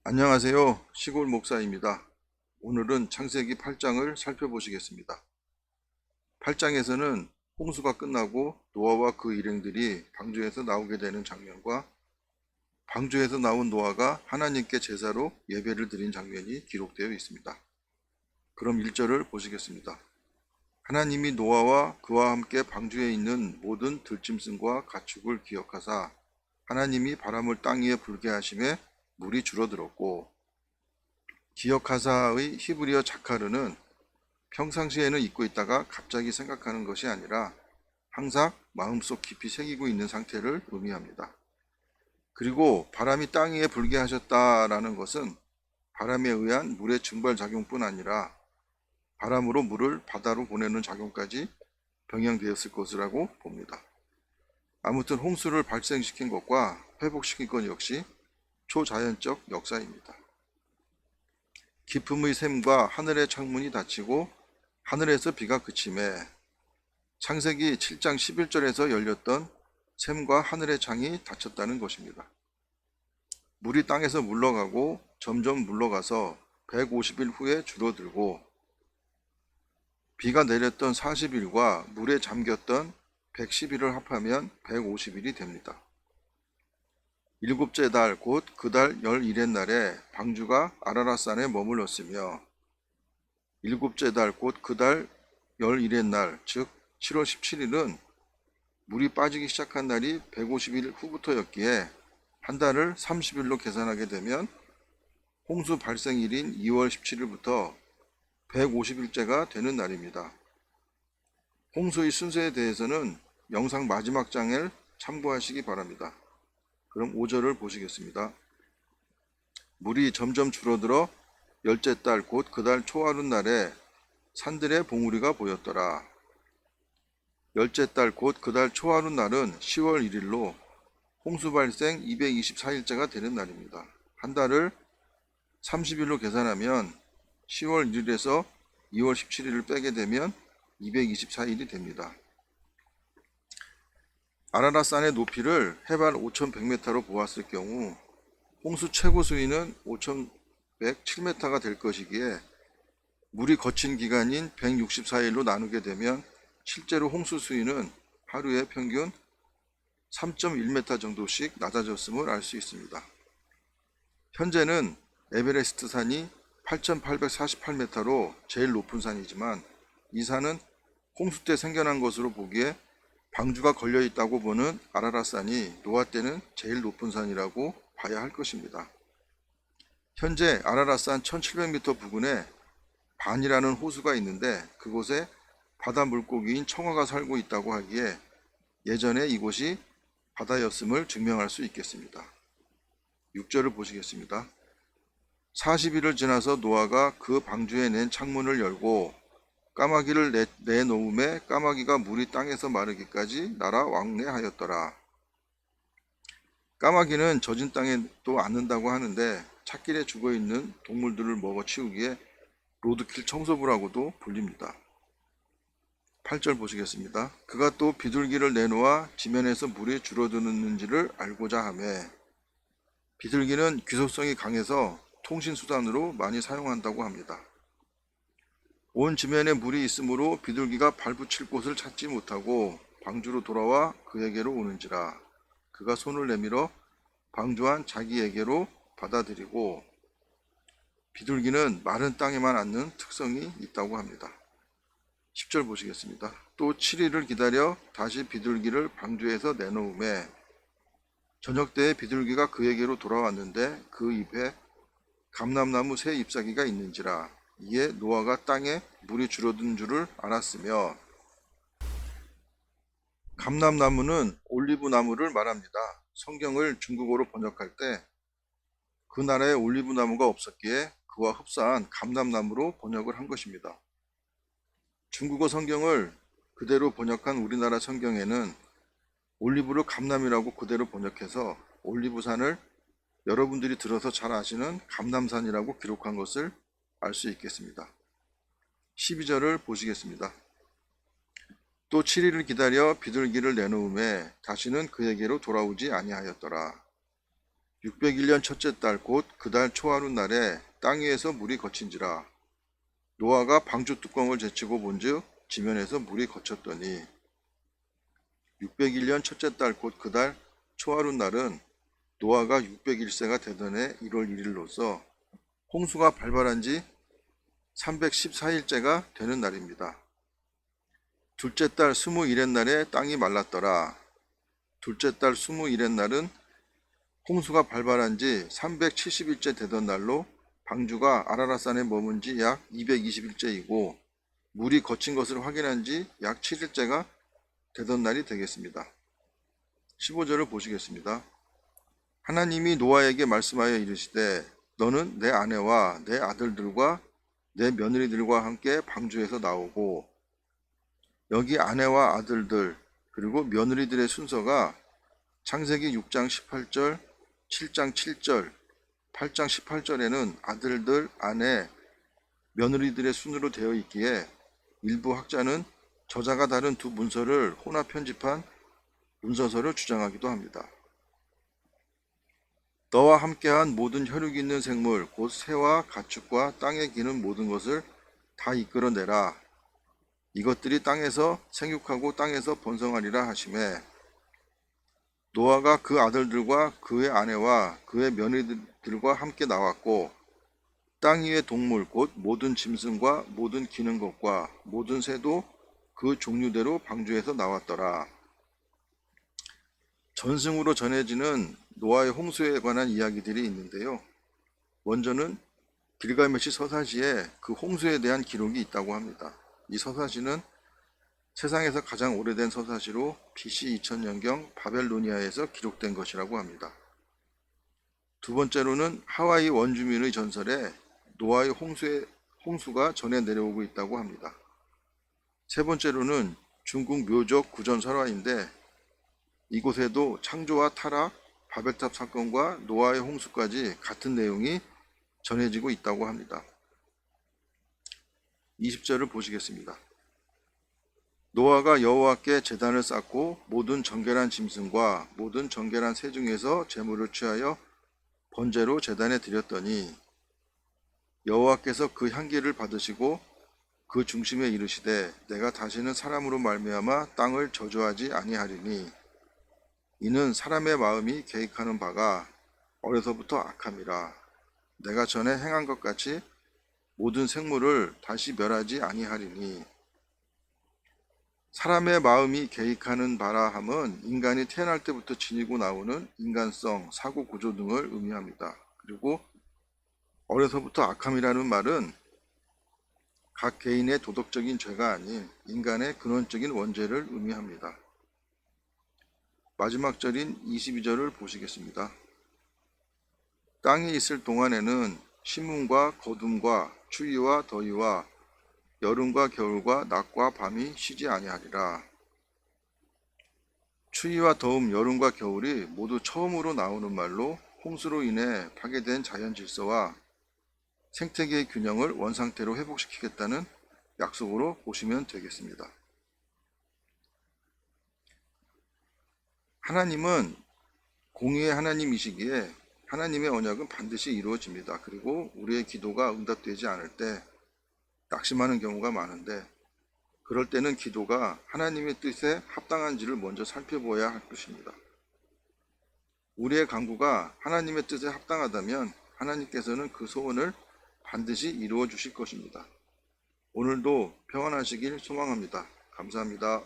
안녕하세요. 시골 목사입니다. 오늘은 창세기 8장을 살펴보시겠습니다. 8장에서는 홍수가 끝나고 노아와 그 일행들이 방주에서 나오게 되는 장면과 방주에서 나온 노아가 하나님께 제사로 예배를 드린 장면이 기록되어 있습니다. 그럼 1절을 보시겠습니다. 하나님이 노아와 그와 함께 방주에 있는 모든 들짐승과 가축을 기억하사 하나님이 바람을 땅 위에 불게 하심에 물이 줄어들었고, 기억하사의 히브리어 자카르는 평상시에는 잊고 있다가 갑자기 생각하는 것이 아니라 항상 마음속 깊이 새기고 있는 상태를 의미합니다. 그리고 바람이 땅 위에 불게 하셨다라는 것은 바람에 의한 물의 증발 작용뿐 아니라 바람으로 물을 바다로 보내는 작용까지 병행되었을 것이라고 봅니다. 아무튼 홍수를 발생시킨 것과 회복시킨 것 역시 초자연적 역사입니다. 기품의 샘과 하늘의 창문이 닫히고 하늘에서 비가 그침에 창세기 7장 11절에서 열렸던 샘과 하늘의 창이 닫혔다는 것입니다. 물이 땅에서 물러가고 점점 물러가서 150일 후에 줄어들고, 비가 내렸던 40일과 물에 잠겼던 110일을 합하면 150일이 됩니다. 일곱째 달 곧 그 달 11의 날에 방주가 아라랏산에 머물렀으며, 일곱째 달 곧 그 달 11의 날, 즉 7월 17일은 물이 빠지기 시작한 날이 150일 후부터였기에 한 달을 30일로 계산하게 되면 홍수 발생일인 2월 17일부터 150일째가 되는 날입니다. 홍수의 순서에 대해서는 영상 마지막 장을 참고하시기 바랍니다. 그럼 5절을 보시겠습니다. 물이 점점 줄어들어 열째 달 곧 그 달 초하룻 날에 산들의 봉우리가 보였더라. 열째 달 곧 그 달 초하룻 날은 10월 1일로 홍수 발생 224일째가 되는 날입니다. 한 달을 30일로 계산하면 10월 1일에서 2월 17일을 빼게 되면 224일이 됩니다. 아라랏산의 높이를 해발 5100m로 보았을 경우 홍수 최고 수위는 5107m가 될 것이기에 물이 거친 기간인 164일로 나누게 되면 실제로 홍수 수위는 하루에 평균 3.1m 정도씩 낮아졌음을 알 수 있습니다. 현재는 에베레스트 산이 8848m로 제일 높은 산이지만 이 산은 홍수 때 생겨난 것으로 보기에 방주가 걸려 있다고 보는 아라랏산이 노아 때는 제일 높은 산이라고 봐야 할 것입니다. 현재 아라랏산 1700m 부근에 반이라는 호수가 있는데 그곳에 바다 물고기인 청어가 살고 있다고 하기에 예전에 이곳이 바다였음을 증명할 수 있겠습니다. 6절을 보시겠습니다. 40일을 지나서 노아가 그 방주에 낸 창문을 열고 까마귀를 내놓음에 까마귀가 물이 땅에서 마르기까지 날아 왕래하였더라. 까마귀는 젖은 땅에 또 앉는다고 하는데 찻길에 죽어있는 동물들을 먹어 치우기에 로드킬 청소부라고도 불립니다. 8절 보시겠습니다. 그가 또 비둘기를 내놓아 지면에서 물이 줄어드는지를 알고자 하매, 비둘기는 귀속성이 강해서 통신수단으로 많이 사용한다고 합니다. 온 지면에 물이 있으므로 비둘기가 발붙일 곳을 찾지 못하고 방주로 돌아와 그에게로 오는지라. 그가 손을 내밀어 방주한 자기에게로 받아들이고, 비둘기는 마른 땅에만 앉는 특성이 있다고 합니다. 10절 보시겠습니다. 또 7일을 기다려 다시 비둘기를 방주에서 내놓음에 저녁 때에 비둘기가 그에게로 돌아왔는데 그 잎에 감람나무 새 잎사귀가 있는지라. 이에 노아가 땅에 물이 줄어든 줄을 알았으며, 감람나무는 올리브 나무를 말합니다. 성경을 중국어로 번역할 때 그 나라에 올리브 나무가 없었기에 그와 흡사한 감람나무로 번역을 한 것입니다. 중국어 성경을 그대로 번역한 우리나라 성경에는 올리브를 감람이라고 그대로 번역해서 올리브산을 여러분들이 들어서 잘 아시는 감람산이라고 기록한 것을 알 수 있겠습니다. 12절을 보시겠습니다. 또 7일을 기다려 비둘기를 내놓음에 다시는 그에게로 돌아오지 아니하였더라. 601년 첫째 달 곧 그 달 초하루 날에 땅 위에서 물이 거친지라. 노아가 방주 뚜껑을 제치고 본즉 지면에서 물이 거쳤더니 601년 첫째 달 곧 그 달 초하루 날은 노아가 601세가 되던 해 1월 1일로서 홍수가 발발한 지 314일째가 되는 날입니다. 둘째 달 21의 날에 땅이 말랐더라. 둘째 달 21의 날은 홍수가 발발한 지 370일째 되던 날로 방주가 아라랏산에 머문 지 약 220일째이고 물이 거친 것을 확인한 지 약 7일째가 되던 날이 되겠습니다. 15절을 보시겠습니다. 하나님이 노아에게 말씀하여 이르시되 너는 내 아내와 내 아들들과 내 며느리들과 함께 방주에서 나오고, 여기 아내와 아들들 그리고 며느리들의 순서가 창세기 6장 18절, 7장 7절, 8장 18절에는 아들들, 아내, 며느리들의 순으로 되어 있기에 일부 학자는 저자가 다른 두 문서를 혼합 편집한 문서서를 주장하기도 합니다. 너와 함께한 모든 혈육이 있는 생물 곧 새와 가축과 땅에 기는 모든 것을 다 이끌어내라. 이것들이 땅에서 생육하고 땅에서 번성하리라 하시매, 노아가 그 아들들과 그의 아내와 그의 며느리들과 함께 나왔고 땅 위의 동물 곧 모든 짐승과 모든 기는 것과 모든 새도 그 종류대로 방주에서 나왔더라. 전승으로 전해지는 노아의 홍수에 관한 이야기들이 있는데요. 먼저는 길가메시 서사시에 그 홍수에 대한 기록이 있다고 합니다. 이 서사시는 세상에서 가장 오래된 서사시로 BC 2000년경 바벨로니아에서 기록된 것이라고 합니다. 두 번째로는 하와이 원주민의 전설에 노아의 홍수가 전해 내려오고 있다고 합니다. 세 번째로는 중국 묘족 구전 설화인데 이곳에도 창조와 타락, 바벨탑 사건과 노아의 홍수까지 같은 내용이 전해지고 있다고 합니다. 20절을 보시겠습니다. 노아가 여호와께 제단을 쌓고 모든 정결한 짐승과 모든 정결한 새 중에서 제물을 취하여 번제로 제단에 드렸더니 여호와께서 그 향기를 받으시고 그 중심에 이르시되 내가 다시는 사람으로 말미암아 땅을 저주하지 아니하리니 이는 사람의 마음이 계획하는 바가 어려서부터 악함이라. 내가 전에 행한 것 같이 모든 생물을 다시 멸하지 아니하리니. 사람의 마음이 계획하는 바라 함은 인간이 태어날 때부터 지니고 나오는 인간성, 사고 구조 등을 의미합니다. 그리고 어려서부터 악함이라는 말은 각 개인의 도덕적인 죄가 아닌 인간의 근원적인 원죄를 의미합니다. 마지막 절인 22절을 보시겠습니다. 땅에 있을 동안에는 심음과 거둠과 추위와 더위와 여름과 겨울과 낮과 밤이 쉬지 아니하리라. 추위와 더움, 여름과 겨울이 모두 처음으로 나오는 말로 홍수로 인해 파괴된 자연 질서와 생태계의 균형을 원상태로 회복시키겠다는 약속으로 보시면 되겠습니다. 하나님은 공의의 하나님이시기에 하나님의 언약은 반드시 이루어집니다. 그리고 우리의 기도가 응답되지 않을 때 낙심하는 경우가 많은데, 그럴 때는 기도가 하나님의 뜻에 합당한지를 먼저 살펴보아야 할 것입니다. 우리의 간구가 하나님의 뜻에 합당하다면 하나님께서는 그 소원을 반드시 이루어 주실 것입니다. 오늘도 평안하시길 소망합니다. 감사합니다.